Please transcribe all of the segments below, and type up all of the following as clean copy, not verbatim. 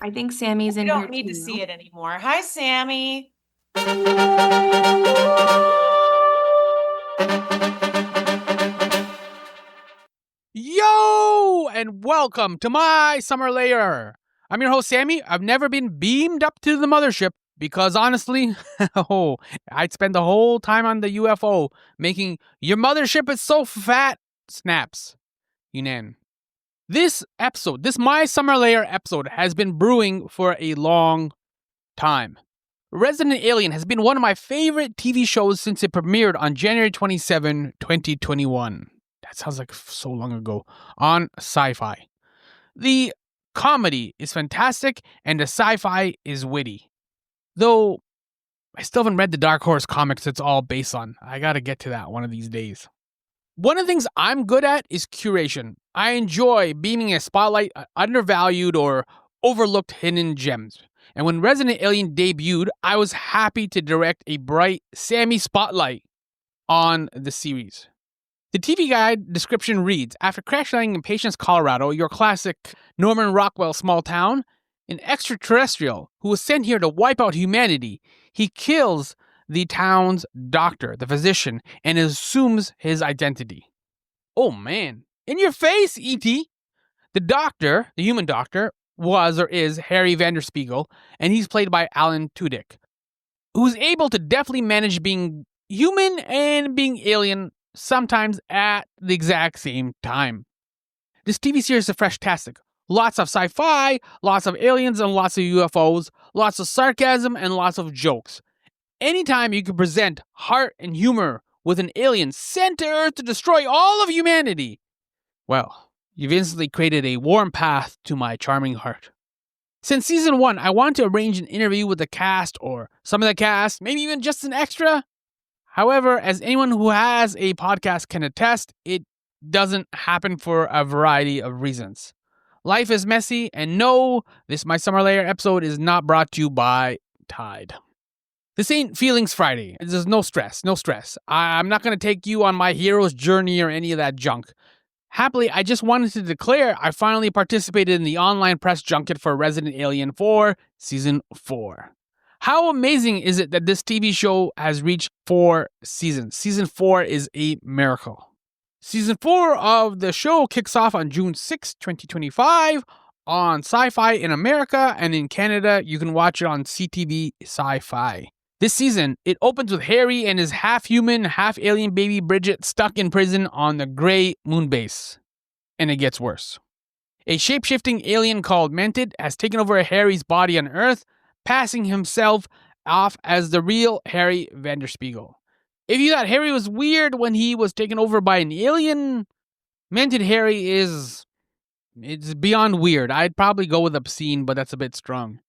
I think Sammy's in You here don't need to too. see it anymore. Hi, Sammy. Yo, and welcome to My Summer Lair. I'm your host, Sammy. I've never been beamed up to the mothership because honestly, I'd spend the whole time on the UFO making your mothership is so fat snaps. Younan. This My Summer Lair episode has been brewing for a long time. Resident Alien has been one of my favorite TV shows since it premiered on January 27, 2021. That sounds like so long ago. On Sci-fi. The comedy is fantastic and the sci-fi is witty. Though, I still haven't read the Dark Horse comics it's all based on. I gotta get to that one of these days. One of the things I'm good at is curation. I enjoy beaming a spotlight at undervalued or overlooked hidden gems. And when Resident Alien debuted, I was happy to direct a bright Sammy spotlight on the series. The TV guide description reads, after crash landing in Patience, Colorado, your classic Norman Rockwell small town, an extraterrestrial who was sent here to wipe out humanity, he kills the town's doctor, the physician, and assumes his identity. Oh man, in your face, E.T. The doctor, the human doctor, was or is Harry Vanderspiegel, and he's played by Alan Tudyk, who's able to deftly manage being human and being alien sometimes at the exact same time. This TV series is fresh-tastic. Lots of sci-fi, lots of aliens and lots of UFOs, lots of sarcasm and lots of jokes. Anytime you can present heart and humor with an alien sent to Earth to destroy all of humanity, well, you've instantly created a warm path to my charming heart. Since season 1, I want to arrange an interview with the cast or some of the cast, maybe even just an extra. However, as anyone who has a podcast can attest, it doesn't happen for a variety of reasons. Life is messy, and no, this My Summer Lair episode is not brought to you by Tide. This ain't Feelings Friday. There's no stress. I'm not going to take you on my hero's journey or any of that junk. Happily, I just wanted to declare I finally participated in the online press junket for Resident Alien 4 Season 4. How amazing is it that this TV show has reached 4 seasons? Season 4 is a miracle. Season 4 of the show kicks off on June 6, 2025 on Sci-Fi in America, and in Canada, you can watch it on CTV Sci-Fi. This season, it opens with Harry and his half-human, half-alien baby Bridget stuck in prison on the Grey Moon base. And it gets worse. A shape-shifting alien called Mented has taken over Harry's body on Earth, passing himself off as the real Harry Vanderspiegel. If you thought Harry was weird when he was taken over by an alien, Mented Harry it's beyond weird. I'd probably go with obscene, but that's a bit strong.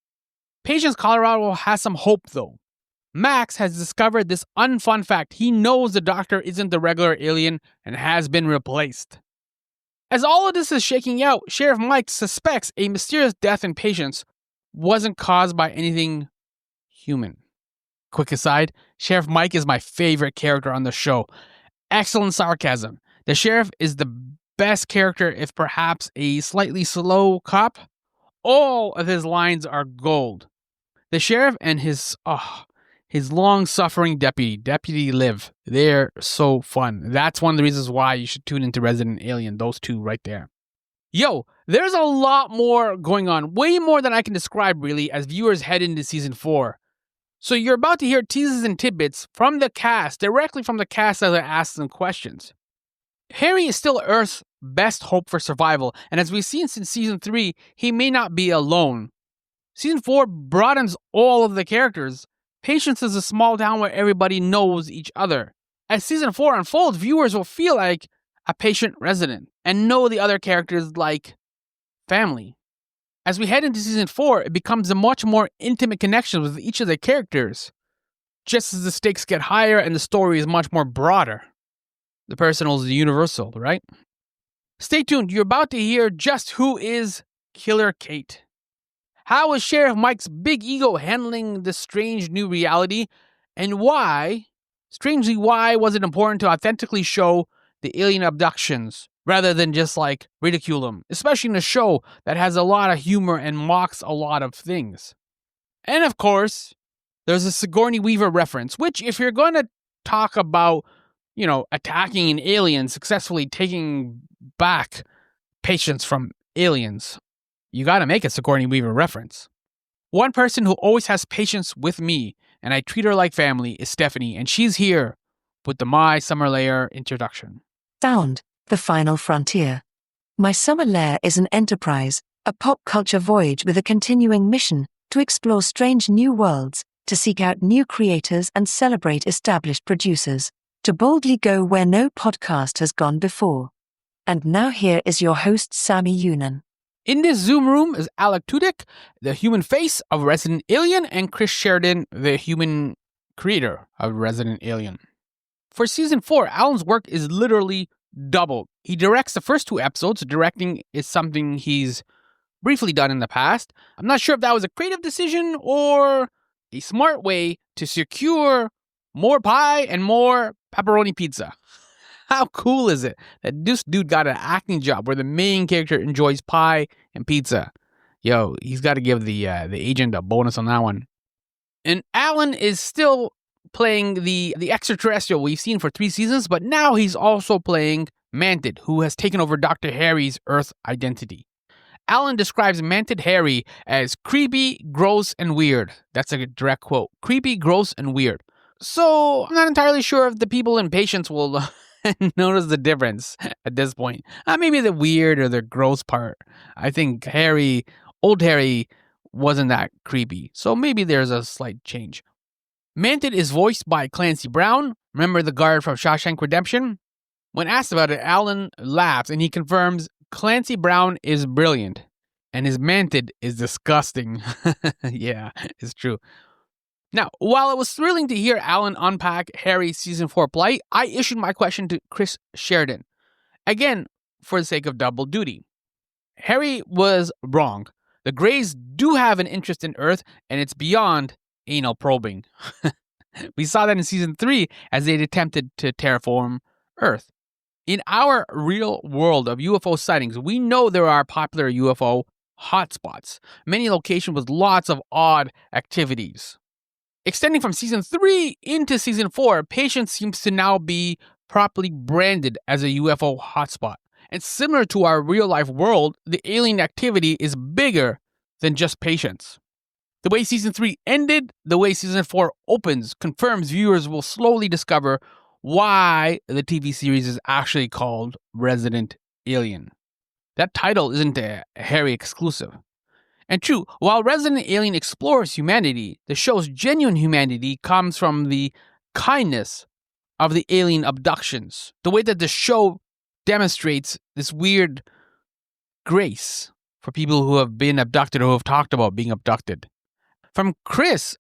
Patience, Colorado has some hope, though. Max has discovered this unfun fact. He knows the doctor isn't the regular alien and has been replaced. As all of this is shaking out, Sheriff Mike suspects a mysterious death in Patience wasn't caused by anything human. Quick aside, Sheriff Mike is my favorite character on the show. Excellent sarcasm. The sheriff is the best character, if perhaps a slightly slow cop. All of his lines are gold. The sheriff and his long-suffering Deputy Liv, they're so fun. That's one of the reasons why you should tune into Resident Alien, those two right there. Yo, there's a lot more going on, way more than I can describe really, as viewers head into season 4. So you're about to hear teases and tidbits from the cast, directly from the cast as I ask them questions. Harry is still Earth's best hope for survival, and as we've seen since season 3, he may not be alone. Season 4 broadens all of the characters. Patience is a small town where everybody knows each other. As season 4 unfolds, viewers will feel like a patient resident and know the other characters like family. As we head into season 4, it becomes a much more intimate connection with each of the characters, just as the stakes get higher and the story is much more broader. The personal is the universal, right? Stay tuned, you're about to hear just who is Killer Kate. How is Sheriff Mike's big ego handling this strange new reality? And why was it important to authentically show the alien abductions rather than just like ridicule them, especially in a show that has a lot of humor and mocks a lot of things. And of course, there's a Sigourney Weaver reference, which if you're going to talk about, attacking an alien, successfully taking back patients from aliens, you got to make a Sigourney Weaver reference. One person who always has patience with me, and I treat her like family, is Stephanie, and she's here with the My Summer Lair introduction. Sound, the final frontier. My Summer Lair is an enterprise, a pop culture voyage with a continuing mission to explore strange new worlds, to seek out new creators and celebrate established producers, to boldly go where no podcast has gone before. And now here is your host, Sammy Younan. In this Zoom room is Alec Tudyk, the human face of Resident Alien, and Chris Sheridan, the human creator of Resident Alien. For season 4, Alan's work is literally doubled. He directs the first 2 episodes. Directing is something he's briefly done in the past. I'm not sure if that was a creative decision or a smart way to secure more pie and more pepperoni pizza. How cool is it that this dude got an acting job where the main character enjoys pie and pizza? Yo, he's got to give the agent a bonus on that one. And Alan is still playing the extraterrestrial we've seen for 3 seasons, but now he's also playing Mantid, who has taken over Dr. Harry's Earth identity. Alan describes Mantid Harry as creepy, gross, and weird. That's a direct quote. Creepy, gross, and weird. So I'm not entirely sure if the people in patients will notice the difference at this point. Maybe the weird or the gross part. I think old Harry, wasn't that creepy. So maybe there's a slight change. Mantid is voiced by Clancy Brown. Remember the guard from Shawshank Redemption? When asked about it, Alan laughs and he confirms Clancy Brown is brilliant and his Mantid is disgusting. Yeah, it's true. Now, while it was thrilling to hear Alan unpack Harry's season 4 plight, I issued my question to Chris Sheridan. Again, for the sake of double duty. Harry was wrong. The Greys do have an interest in Earth, and it's beyond anal probing. We saw that in season 3 as they attempted to terraform Earth. In our real world of UFO sightings, we know there are popular UFO hotspots, many locations with lots of odd activities. Extending from season 3 into season 4, Patience seems to now be properly branded as a UFO hotspot. And similar to our real-life world, the alien activity is bigger than just Patience. The way season 3 ended, the way season 4 opens, confirms viewers will slowly discover why the TV series is actually called Resident Alien. That title isn't a Harry exclusive. And true, while Resident Alien explores humanity, the show's genuine humanity comes from the kindness of the alien abductions. The way that the show demonstrates this weird grace for people who have been abducted or who have talked about being abducted. From Chris,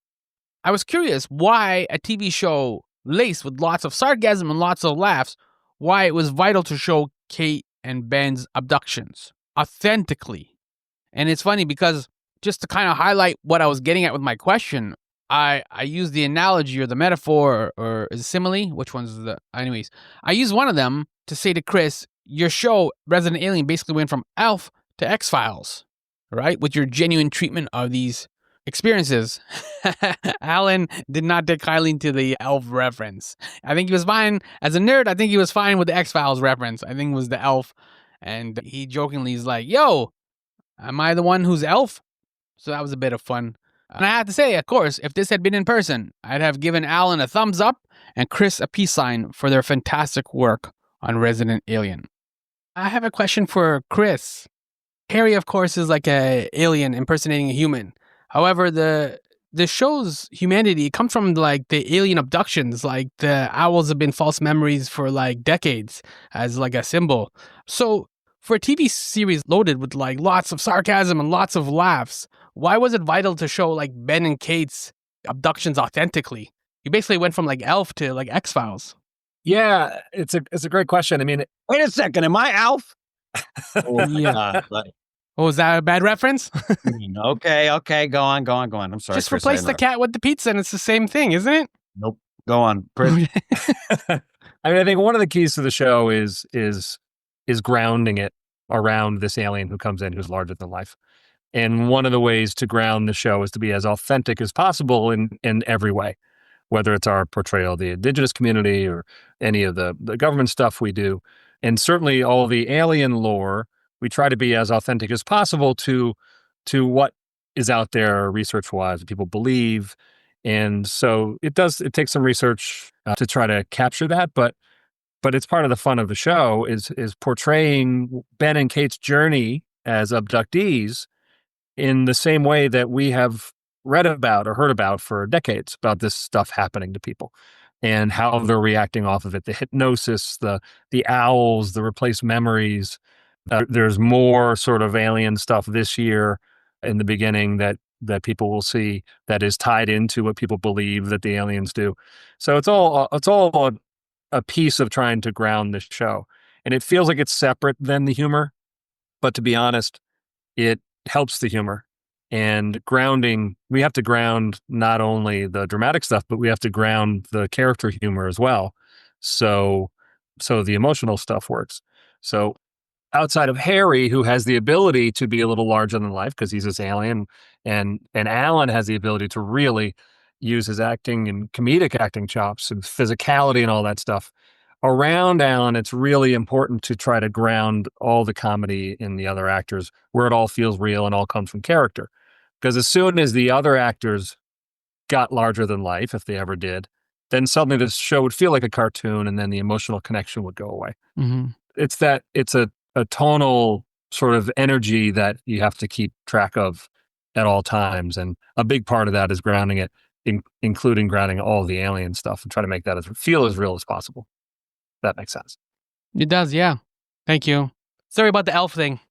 I was curious why a TV show laced with lots of sarcasm and lots of laughs, why it was vital to show Kate and Ben's abductions authentically. And it's funny because just to kind of highlight what I was getting at with my question, I use the analogy or the metaphor or is it simile? Which one's the... Anyways, I use one of them to say to Chris, your show, Resident Alien, basically went from Elf to X-Files, right? With your genuine treatment of these experiences. Alan did not take kindly to the Elf reference. I think he was fine. As a nerd, I think he was fine with the X-Files reference. I think it was the Elf. And he jokingly is like, yo, am I the one who's Elf? So that was a bit of fun. And I have to say, of course, if this had been in person, I'd have given Alan a thumbs up and Chris a peace sign for their fantastic work on Resident Alien. I have a question for Chris. Harry, of course, is like an alien impersonating a human. However, the show's humanity comes from like the alien abductions. Like the owls have been false memories for like decades as like a symbol. So for a TV series loaded with like lots of sarcasm and lots of laughs, why was it vital to show like Ben and Kate's abductions authentically? You basically went from like Elf to like X-Files. Yeah, it's a great question. I mean, wait a second, am I Alf? Yeah. Oh, is that a bad reference? Okay, go on. I'm sorry. Just Chris, replace the cat with the pizza and it's the same thing, isn't it? Nope. Go on, Chris. I mean, I think one of the keys to the show is is grounding it around this alien who comes in who's larger than life. And one of the ways to ground the show is to be as authentic as possible in every way, whether it's our portrayal of the indigenous community or any of the government stuff we do. And certainly all the alien lore, we try to be as authentic as possible to what is out there research-wise, people believe. And so it takes some research to try to capture that, but it's part of the fun of the show is portraying Ben and Kate's journey as abductees in the same way that we have read about or heard about for decades about this stuff happening to people and how they're reacting off of it. The hypnosis, the owls, the replaced memories. There's more sort of alien stuff this year in the beginning that people will see that is tied into what people believe that the aliens do. So it's all a piece of trying to ground this show. And it feels like it's separate than the humor, but to be honest, it helps the humor. And grounding, we have to ground not only the dramatic stuff, but we have to ground the character humor as well. So the emotional stuff works. So outside of Harry, who has the ability to be a little larger than life because he's this alien, and Alan has the ability to really use his acting and comedic acting chops and physicality and all that stuff. Around Alan, it's really important to try to ground all the comedy in the other actors where it all feels real and all comes from character. Because as soon as the other actors got larger than life, if they ever did, then suddenly the show would feel like a cartoon and then the emotional connection would go away. Mm-hmm. It's a tonal sort of energy that you have to keep track of at all times. And a big part of that is grounding it, including grounding all the alien stuff and try to make that feel as real as possible. That makes sense. It does, yeah. Thank you. Sorry about the elf thing.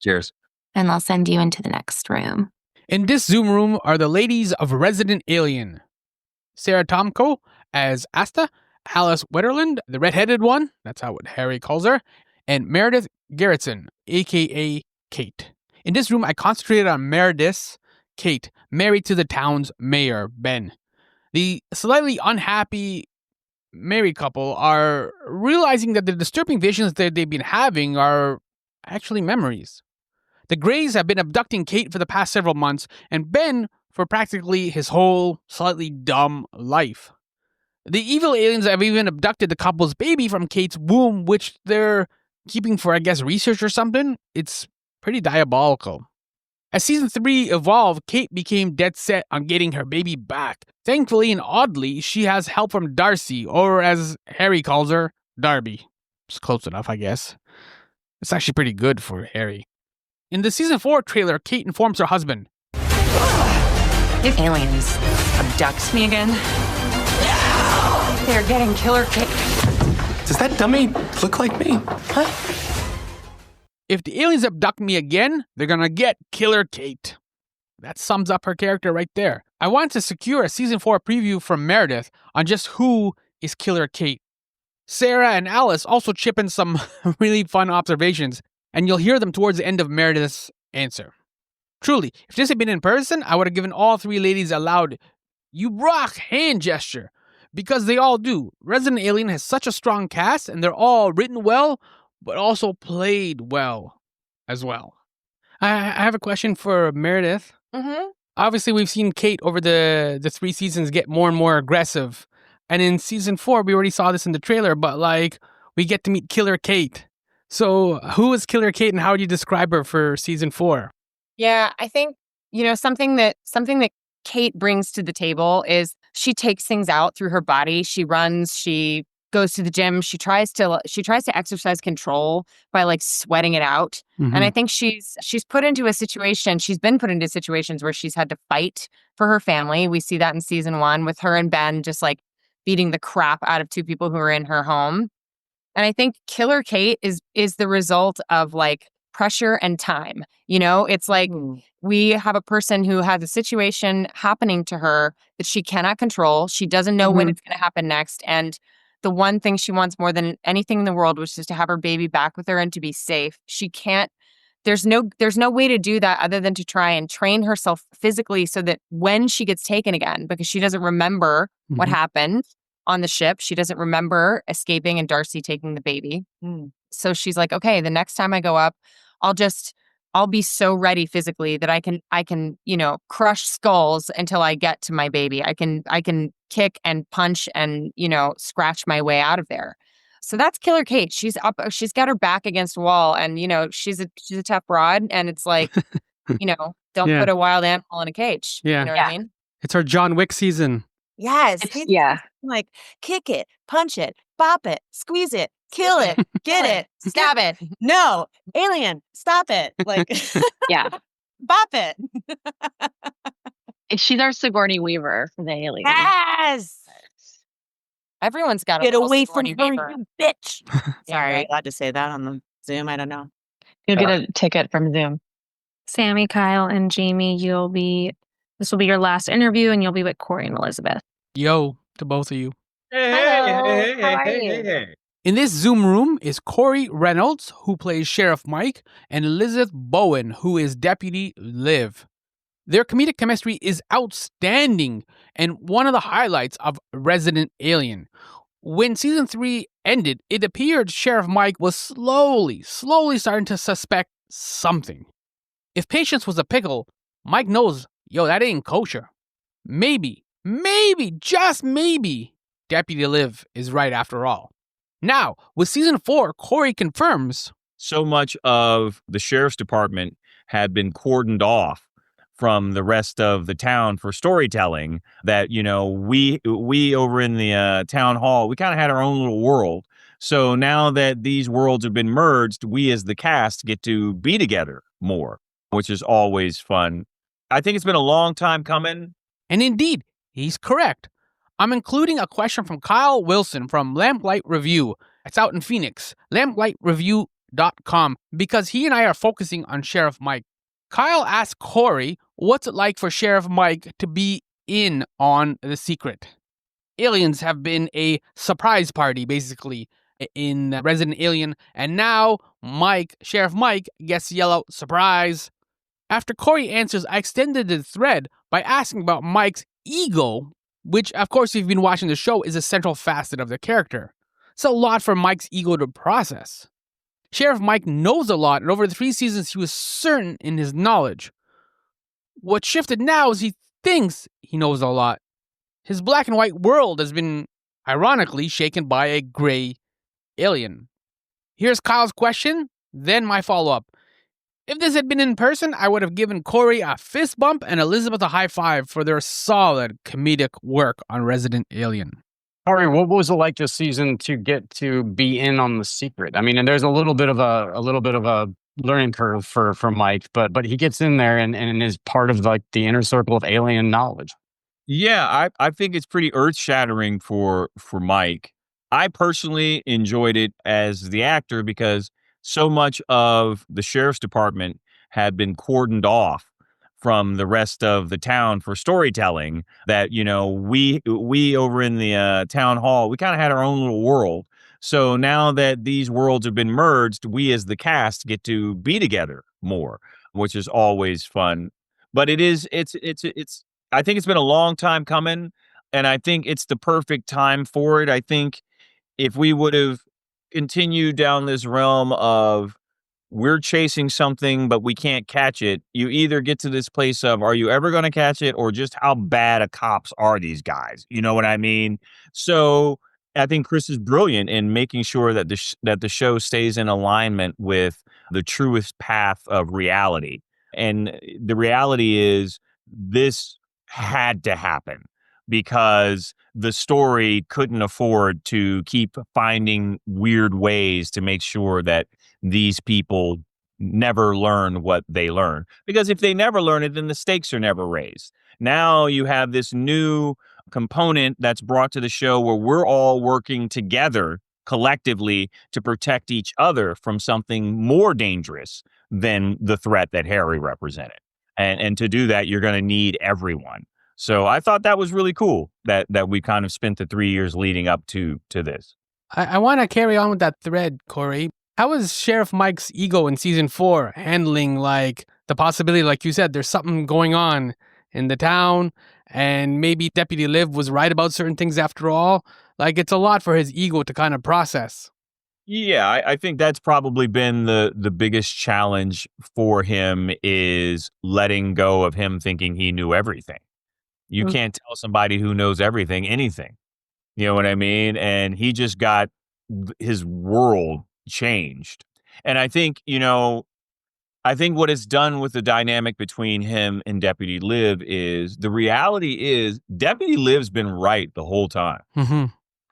Cheers. And I'll send you into the next room. In this Zoom room are the ladies of Resident Alien. Sara Tomko as Asta, Alice Wetterlund, the redheaded one, that's how Harry calls her, and Meredith Garretson, a.k.a. Kate. In this room, I concentrated on Meredith, Kate, married to the town's mayor, Ben. The slightly unhappy married couple are realizing that the disturbing visions that they've been having are actually memories. The Greys have been abducting Kate for the past several months, and Ben for practically his whole slightly dumb life. The evil aliens have even abducted the couple's baby from Kate's womb, which they're keeping for, I guess, research or something. It's pretty diabolical. As season 3 evolved, Kate became dead set on getting her baby back. Thankfully and oddly, she has help from Darcy, or as Harry calls her, Darby. It's close enough, I guess. It's actually pretty good for Harry. In the season 4 trailer, Kate informs her husband, "If aliens abduct me again, they're getting Killer Kate." Does that dummy look like me? What? if the aliens abduct me again, they're gonna get Killer Kate. That sums up her character right there. I want to secure a season 4 preview from Meredith on just who is Killer Kate. Sarah and Alice also chip in some really fun observations, and you'll hear them towards the end of Meredith's answer. Truly, if this had been in person, I would have given all three ladies a loud, "You rock" hand gesture, because they all do. Resident Alien has such a strong cast, and they're all written well, but also played well as well. I have a question for Meredith. Mm-hmm. Obviously, we've seen Kate over the 3 seasons get more and more aggressive. And in season 4, we already saw this in the trailer, but we get to meet Killer Kate. So who is Killer Kate and how would you describe her for season 4? Yeah, I think, something that Kate brings to the table is she takes things out through her body. She runs, she goes to the gym, she tries to exercise control by sweating it out. Mm-hmm. And I think she's been put into situations where she's had to fight for her family. We see that in season 1 with her and Ben just beating the crap out of 2 people who are in her home. And I think Killer Kate is the result of pressure and time. It's we have a person who has a situation happening to her that she cannot control. She doesn't know when it's going to happen next. And the one thing she wants more than anything in the world was just to have her baby back with her and to be safe. She can't, there's no way to do that other than to try and train herself physically so that when she gets taken again, because she doesn't remember what happened, on the ship. She doesn't remember escaping and Darcy taking the baby. So she's like, okay, the next time I go up, I'll be so ready physically that I can, crush skulls until I get to my baby. I can kick and punch and, scratch my way out of there. So that's Killer Kate. She's got her back against a wall, and, she's a tough broad, and it's like, don't put a wild animal in a cage. Yeah. You know what I mean? It's our John Wick season. Yes. Yeah. Like, kick it, punch it, bop it, squeeze it, kill it, get it, stab it. No, alien, stop it. Like, Yeah. bop it. She's our Sigourney Weaver for the alien. Yes. Everyone's got a Get little away from Sigourney her, Weaver. you bitch. Yeah, Sorry, right. allowed to say that on the Zoom. I don't know. You'll get a ticket from Zoom. Sammy, Kyle, and Jamie, this will be your last interview, and you'll be with Corey and Elizabeth. Yo to both of you. Hello. How are you? In this Zoom room is Corey Reynolds, who plays Sheriff Mike, and Elizabeth Bowen, who is Deputy Liv. Their comedic chemistry is outstanding and one of the highlights of Resident Alien. When season 3 ended, it appeared Sheriff Mike was slowly starting to suspect something. If patience was a pickle, Mike knows, that ain't kosher. Maybe, just maybe, Deputy Liv is right after all. Now, with season 4, Corey confirms So much of the sheriff's department had been cordoned off from the rest of the town for storytelling that, we over in the town hall, we kind of had our own little world. So now that these worlds have been merged, we as the cast get to be together more, which is always fun. I think it's been a long time coming. And indeed, he's correct. I'm including a question from Kyle Wilson from Lamplight Review. It's out in Phoenix, lamplightreview.com, because he and I are focusing on Sheriff Mike. Kyle asked Corey, what's it like for Sheriff Mike to be in on the secret? Aliens have been a surprise party, basically, in Resident Alien, and now Sheriff Mike, gets to yell out, surprise. After Corey answers, I extended the thread by asking about Mike's ego, which, of course, if you've been watching the show, is a central facet of the character. It's a lot for Mike's ego to process. Sheriff Mike knows a lot, and over the 3 seasons, he was certain in his knowledge. What shifted now is he thinks he knows a lot. His black and white world has been, ironically, shaken by a gray alien. Here's Kyle's question, then my follow-up. If this had been in person, I would have given Corey a fist bump and Elizabeth a high five for their solid comedic work on Resident Alien. Corey, what was it like this season to get to be in on the secret? I mean, and there's a little bit of a learning curve for Mike, but he gets in there and is part of like the inner circle of alien knowledge. Yeah, I think it's pretty earth-shattering for Mike. I personally enjoyed it as the actor because so much of the sheriff's department had been cordoned off from the rest of the town for storytelling that, we over in the town hall, we kind of had our own little world. So now that these worlds have been merged, we as the cast get to be together more, which is always fun. But it's I think it's been a long time coming, and I think it's the perfect time for it. I think if we would have continued down this realm of we're chasing something, but we can't catch it, you either get to this place of, are you ever going to catch it? Or just how bad a cops are these guys? You know what I mean? So I think Chris is brilliant in making sure that the show stays in alignment with the truest path of reality. And the reality is this had to happen because the story couldn't afford to keep finding weird ways to make sure that these people never learn what they learn. Because if they never learn it, then the stakes are never raised. Now you have this new component that's brought to the show where we're all working together collectively to protect each other from something more dangerous than the threat that Harry represented. And to do that, you're going to need everyone. So I thought that was really cool that we kind of spent the 3 years leading up to this. I want to carry on with that thread, Corey. How is Sheriff Mike's ego in season 4 handling like the possibility, like you said, there's something going on in the town and maybe Deputy Liv was right about certain things after all? Like, it's a lot for his ego to kind of process. Yeah, I think that's probably been the biggest challenge for him, is letting go of him thinking he knew everything. You can't tell somebody who knows everything anything. You know what I mean? And he just got his world changed. And I think, I think what it's done with the dynamic between him and Deputy Liv is, the reality is Deputy Liv's been right the whole time.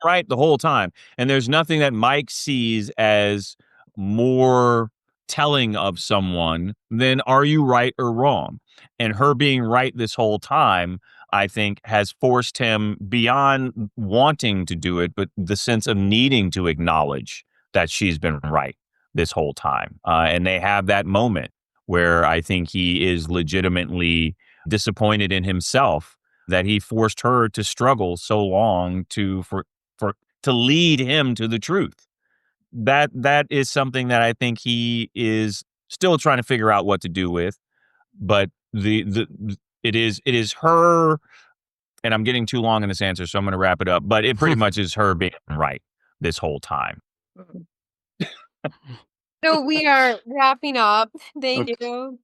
Right the whole time. And there's nothing that Mike sees as more telling of someone than, are you right or wrong? And her being right this whole time, I think, has forced him beyond wanting to do it, but the sense of needing to acknowledge that she's been right this whole time. And they have that moment where I think he is legitimately disappointed in himself that he forced her to struggle so long to lead him to the truth. That is something that I think he is still trying to figure out what to do with. But it is her, and I'm getting too long in this answer, so I'm going to wrap it up. But it pretty much is her being right this whole time. So we are wrapping up. Thank you.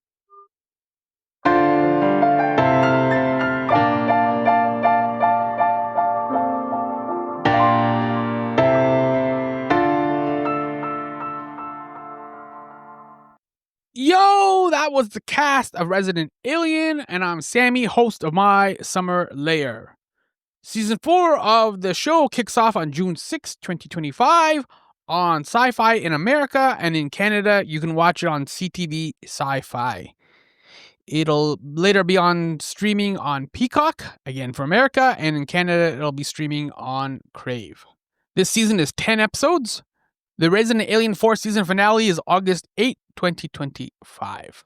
Yo, that was the cast of Resident Alien, and I'm Sammy, host of My Summer Lair. Season 4 of the show kicks off on June 6, 2025 on Sci-Fi in America, and in Canada, you can watch it on CTV Sci-Fi. It'll later be on streaming on Peacock, again for America, and in Canada, it'll be streaming on Crave. This season is 10 episodes. The Resident Alien 4 season finale is August 8, 2025.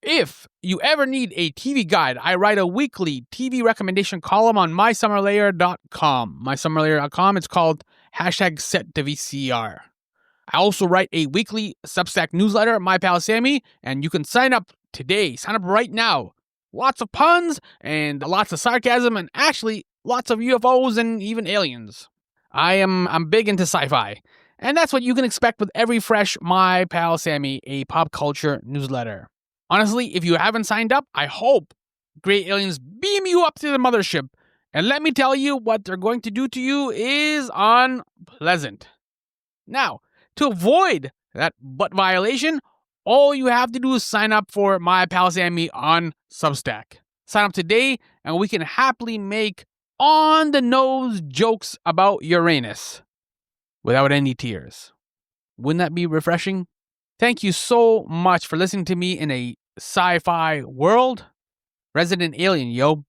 If you ever need a TV guide, I write a weekly TV recommendation column on mysummerlair.com. Mysummerlair.com, it's called #SetToVCR. I also write a weekly Substack newsletter, My Pal Sammy, and you can sign up today. Sign up right now. Lots of puns and lots of sarcasm, and actually lots of UFOs and even aliens. I'm big into sci-fi. And that's what you can expect with every fresh My Pal Sammy, a pop culture newsletter. Honestly, if you haven't signed up, I hope great aliens beam you up to the mothership. And let me tell you, what they're going to do to you is unpleasant. Now, to avoid that butt violation, all you have to do is sign up for My Pal Sammy on Substack. Sign up today, and we can happily make on-the-nose jokes about Uranus without any tears. Wouldn't that be refreshing? Thank you so much for listening to me in a sci-fi world. Resident Alien, yo.